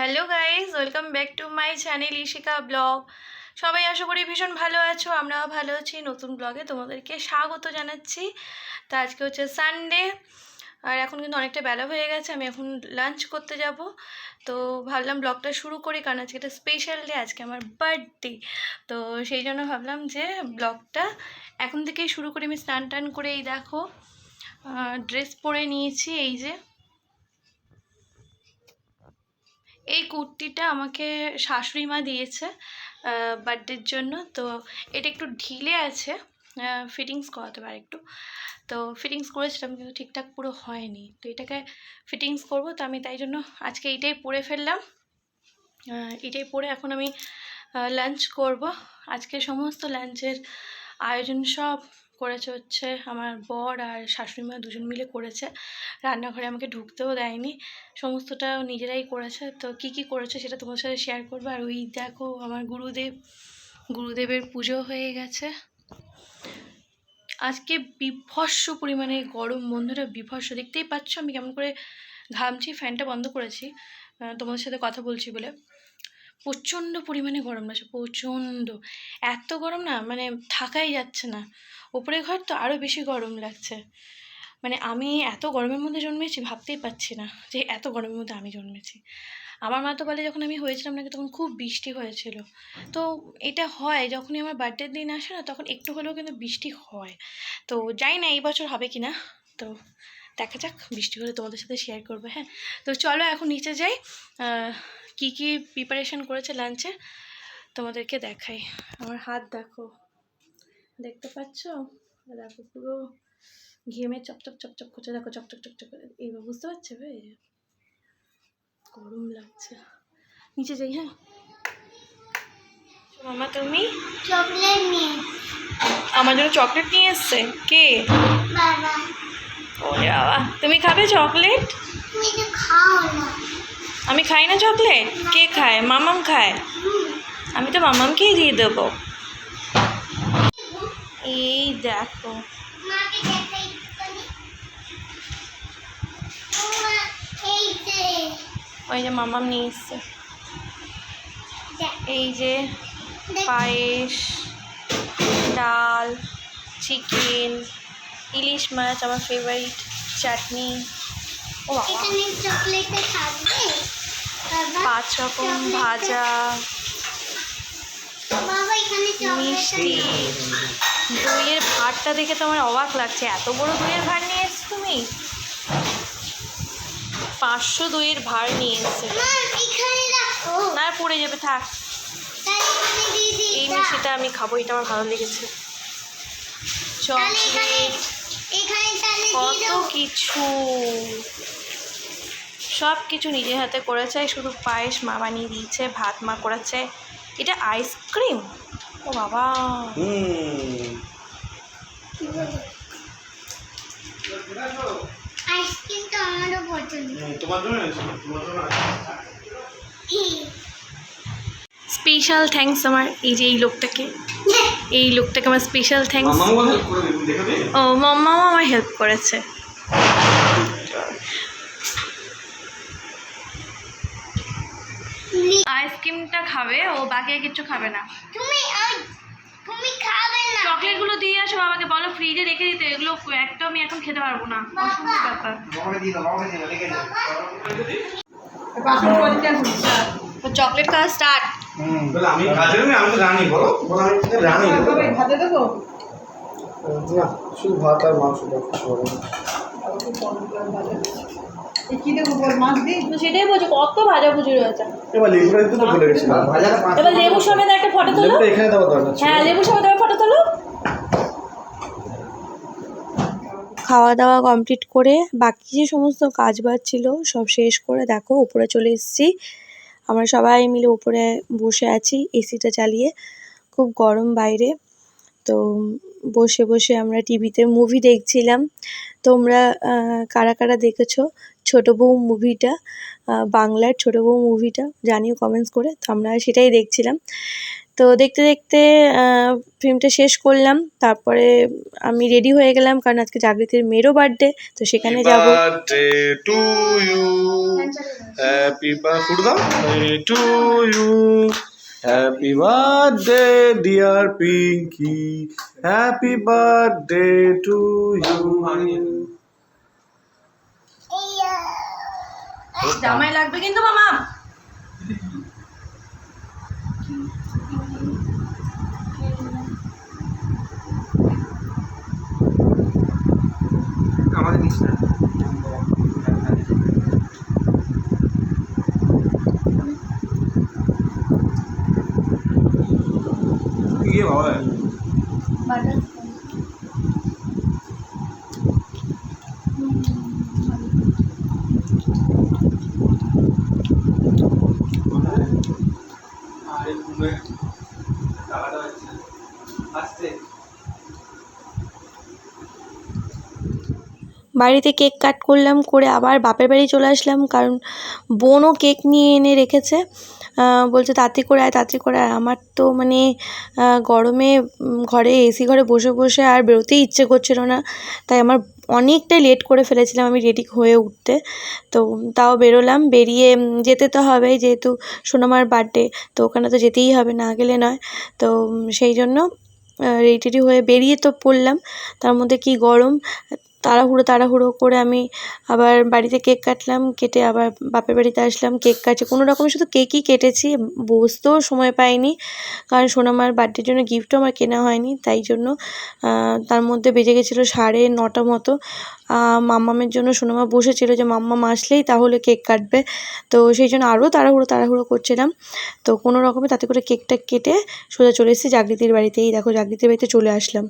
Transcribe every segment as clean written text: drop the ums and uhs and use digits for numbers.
Hello guys, welcome back to my channel Ishika blog. সবাই আশা করি ভীষণ ভালো আছো, আমরাও ভালো আছি। নতুন ব্লগে তোমাদেরকে স্বাগত জানাচ্ছি। তো আজকে হচ্ছে সানডে, আর এখন কিন্তু অনেকটা বেলা হয়ে গেছে। আমি এখন লাঞ্চ করতে যাব। তো ভাবলাম ব্লগটা শুরু করি, কারণ আজকে একটা স্পেশাল ডে, আজকে আমার বার্থডে। তো সেই জন্য ভাবলাম যে ব্লগটা এখন থেকেই শুরু করি। আমি স্নান টান করে এই দেখো ড্রেস পরে নিয়েছি। এই যে এই কুর্তিটা আমাকে শাশুড়ি মা দিয়েছে বার্থডের জন্য। তো এটা একটু ঢিলে আছে, ফিটিংস করাতে পারে একটু। তো ফিটিংস করেছিলাম কিন্তু ঠিকঠাক পুরো হয়নি। তো এটাকে ফিটিংস করব, তো আমি তাই জন্য আজকে এইটাই পরে ফেললাম। এটাই পরে এখন আমি লাঞ্চ করব। আজকে সমস্ত লাঞ্চের আয়োজন সব করেছে হচ্ছে আমার বর আর শাশুড়ি মা, দুজন মিলে করেছে। রান্নাঘরে আমাকে ঢুকতেও দেয়নি, সমস্তটা নিজেরাই করেছে। তো কি কি করেছে সেটা তোমার সাথে শেয়ার করবো। আর ওই দেখো আমার গুরুদেবের পুজো হয়ে গেছে। আজকে বিভৎস পরিমাণে গরম, বন্ধুরা, বিভৎস। দেখতেই পাচ্ছ আমি কেমন করে ঘামছি, ফ্যানটা বন্ধ করেছি তোমাদের সাথে কথা বলছি বলে। প্রচণ্ড পরিমাণে গরম লাগছে, প্রচণ্ড। এত গরম না, মানে থাকাই যাচ্ছে না। ওপরে ঘর তো আরও বেশি গরম লাগছে। মানে আমি এত গরমের মধ্যে জন্মেছি, ভাবতেই পারছি না যে এত গরমের মধ্যে আমি জন্মেছি। আমার মা তো বলে যখন আমি হয়েছিলাম নাকি তখন খুব বৃষ্টি হয়েছিল। তো এটা হয় যখনই আমার বার্থডের দিন আসে না, তখন একটু হলেও কিন্তু বৃষ্টি হয়। তো জানি না এই বছর হবে কি না। তো দেখা যাক, বৃষ্টি হলে তোমাদের সাথে শেয়ার করবো। হ্যাঁ, তো চলো এখন নিচে যাই। কি কি প্রিপারেশন করেছে লাঞ্চে তোমাদেরকে দেখাই। আমার হাত দেখো, দেখতে পাচ্ছ? দেখো পুরো ঘেমে চকচক চকচক করছে। দেখো চকচক চকচক করে, এইবার বুঝতে পারছে ভাই, গরম লাগছে। নিচে যাই। হ্যাঁ মামা, তুমি চকলেট নিয়ে আমার জন্য চকলেট নিয়ে এসছে কে? বাবা। ওরে বাবা, তুমি খাবে চকলেট? তুমি তো খাও না। আমি খাই না চকলেট। কে খায়? মামাম খায়। আমি তো মামামকেই দিয়ে দেবো। এই দেখো, মাকে দেখাই একটুখানি। ওমা, এই যে ওই যে মামাম নিয়ে এসছে। দেখ, এই যে পায়েস, ডাল, চিকেন, ইলিশ মাছ আমার ফেভারিট, চাটনি। ও বাবা, এখানে চকলেটে থাকবে বাবা। 5 রকম ভাজা, বাবা এখানে মিষ্টি। দইয়ের ভাঁড়টা দেখে তো আমার অবাক লাগছে, এত বড় দইয়ের ভাঁড় নিয়ে এসছো তুমি। 500 দইয়ের ভাঁড় নিয়ে এসছে। এখানে রাখো। না, পড়ে যাবে, থাক। তাহলে এখানে দিয়ে দিই। এই মিষ্টিটা আমি খাবো, এটা আমার ভালো লেগেছে। তাহলে এখানে চকলেট, তাহলে দিয়ে কত দাও। কিছু, সব কিছু নিজের হাতে করেছে। শুধু পায়েস মা বানিয়ে দিয়েছে, ভাত মা করেছে। এটা আইসক্রিম, ও বাবা। আইসক্রিমটা আমারও পছন্দ। তোমার জন্য স্পেশাল থ্যাঙ্কস আমার এই লোকটাকে, আমার স্পেশাল থ্যাঙ্কস। মামাও হেল্প করে দিবেন, দেখাবে? ও মাম্মাও আমার হেল্প করেছে। আইসক্রিমটা খাবে ও, বাকি আর কিছু খাবে না। তুমি খাবে না। চকলেটগুলো দিয়ে আসো বাবাকে, বলো ফ্রিজে রেখে দিতে। এগুলো একটা আমি এখন খেতে পারবো না, অসম্ভব ব্যাপার। মামাকে দিয়ে দাও, মামাকে দিয়ে দাও, রেখে দাও। চকলেট খাওয়া স্টার্ট। বলে আমি ভাজে না, আমি তো রানি, বলো বলো আমি তো রানি। ভাতে দেবো না, শুধু ভাত আর মাংস দাও, কিছু হবে না। কি দেবো বল? মাছ দিই। সেটাই বলছি, কত ভাজাভুজি রয়েছে। এবার লেবুটা দিতে তো ভুলে গেছিলাম। এবার লেবু সমেত একটা ফটো তোলো। লেবুটা এখানে দেওয়া দরকার ছিল। হ্যাঁ, লেবু সমেত একটা ফটো তোলো। খাওয়া দাওয়া কমপ্লিট করে বাকি যে সমস্ত কাজ বাজ ছিল সব শেষ করে দেখো উপরে চলে এসেছি। আমরা সবাই মিলে উপরে বসে আছি এসিটা চালিয়ে, খুব গরম বাইরে। তো বসে বসে আমরা টিভিতে মুভি দেখছিলাম। তোমরা কারা কারা দেখেছো ছোট বউ মুভিটা, বাংলার ছোট বউ মুভিটা, জানিও কমেন্টস করে। তো আমরা সেটাই দেখছিলাম। তো দেখতে দেখতে ফিল্মটা শেষ করলাম। তারপরে আমি রেডি হয়ে গেলাম, কারণ আজকে জাগৃতির মেয়েরও বার্থডে, তো সেখানে যাব। Birthday to you, happy birthday to you, happy birthday dear Pinky, happy birthday to you. জামাই লাগবে কিন্তু মামা। আমাদের নিস না। ইয়ে বাবা বাড়িতে কেক কাট করলাম, করে আবার বাপের বাড়ি চলে আসলাম, কারণ বোনও কেক নিয়ে এনে রেখেছে। বলছে তাড়াতাড়ি করে আয়, তাড়াতাড়ি করে আয়। আমার তো মানে গরমে ঘরে এসি ঘরে বসে বসে আর বেরোতেই ইচ্ছে করছিল না, তাই আমার অনেকটাই লেট করে ফেলেছিলাম আমি রেডি হয়ে উঠতে। তো তাও বেরোলাম, বেরিয়ে যেতে তো হবেই, যেহেতু সোনামার বার্থডে, তো ওখানে তো যেতেই হবে, না গেলে নয়। তো সেই জন্য রেডি টেডি হয়ে বেরিয়ে তো পড়লাম। তার মধ্যে কি গরম, তাড়াহুড়ো করে আমি আবার বাড়িতে কেক কাটলাম, কেটে আবার বাপের বাড়িতে আসলাম। কেক কাটছি কোনো রকমে, শুধু কেকই কেটেছি, বসতেও সময় পাইনি, কারণ সোনামার বার্থডের জন্য গিফটও আমার কেনা হয়নি, তাই জন্য তার মধ্যে বেজে গেছিলো 9:30 মতো। মাম্মামের জন্য সোনামা বসেছিল যে মাম্মাম আসলেই তাহলে কেক কাটবে, তো সেই জন্য আরও তাড়াহুড়ো করছিলাম। তো কোনো রকমে তাতে করে কেকটা কেটে সোজা চলে এসেছি জাগৃতির বাড়িতে। এই দেখো জাগৃতির বাড়িতে চলে আসলাম।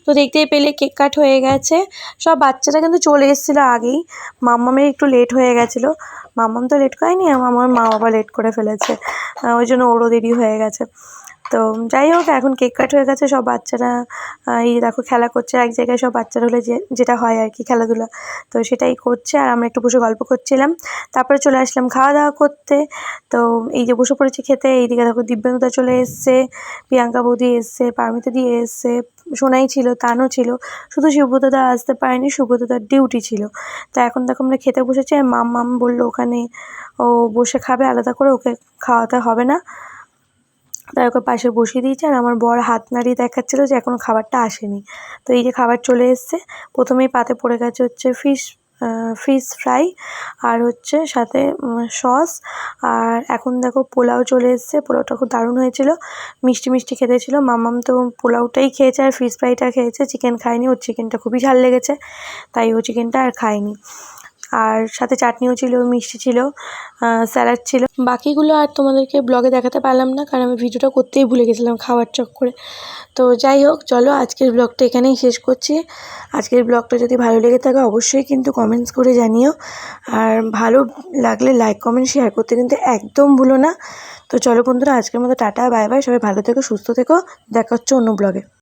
তো দেখতেই পেলে কেক কাট হয়ে গেছে, সব বাচ্চারা কিন্তু চলে এসেছিলো আগেই। মাম্মামের একটু লেট হয়ে গেছিলো, মাম্মাম তো লেট করেনি, আমার মা বাবা লেট করে ফেলেছে, ওই জন্য ওরও দেরি হয়ে গেছে। তো যাই হোক, এখন কেক কাট হয়ে গেছে, সব বাচ্চারা এই দেখো খেলা করছে এক জায়গায়, সব বাচ্চারা হলে যেটা হয় আর কি, খেলাধুলা, তো সেটাই করছে, আর আমরা একটু বসে গল্প করছিলাম। তারপরে চলে আসলাম খাওয়া দাওয়া করতে। তো এই যে বসে পড়েছি খেতে, এইদিকে দেখো দিব্যাঙ্গদা চলে এসছে, প্রিয়াঙ্কা বৌদি এসছে, পারমিতা দিয়ে এসছে, সোনাই ছিল, তানও ছিল, শুধু সুব্রতদা আসতে পারেনি, সুব্রতদার ডিউটি ছিল। তো এখন দেখো আমরা খেতে বসেছি, আর মাম বললো ওখানে ও বসে খাবে আলাদা করে, ওকে খাওয়াতে হবে না, তাই ওকে পাশে বসিয়ে দিয়েছে। আর আমার বর হাত নাড়িয়ে দেখাচ্ছিলো যে এখনও খাবারটা আসেনি। তো এই যে খাবার চলে এসছে, প্রথমেই পাতে পড়ে গেছে হচ্ছে ফিশ ফ্রাই, আর হচ্ছে সাথে সস, আর এখন দেখো পোলাও চলে এসছে, পোলাওটা খুব দারুণ হয়েছিল, মিষ্টি খেতে ছিল। মাম্মাম তো পোলাওটাই খেয়েছে আর ফিশ ফ্রাইটা খেয়েছে, চিকেন খায়নি, ওর চিকেনটা খুবই ঝাল লেগেছে, তাই ও চিকেনটা আর খায়নি। আর সাথে চাটনিও ছিল, মিষ্টি ছিল, স্যালাড ছিল। বাকিগুলো আর তোমাদেরকে ব্লগে দেখাতে পারলাম না, কারণ আমি ভিডিওটা করতেই ভুলে গেছিলাম খাওয়ার চক্করে। তো যাই হোক, চলো আজকের ব্লগটা এখানেই শেষ করছি। আজকের ব্লগটা যদি ভালো লেগে থাকে অবশ্যই কিন্তু কমেন্টস করে জানিও, আর ভালো লাগলে লাইক কমেন্ট শেয়ার করতে কিন্তু একদম ভুলো না। তো চলো বন্ধুরা, আজকের মতো টাটা, বাই বাই, সবাই ভালো থেকো, সুস্থ থেকো, দেখা হচ্ছে অন্য ব্লগে।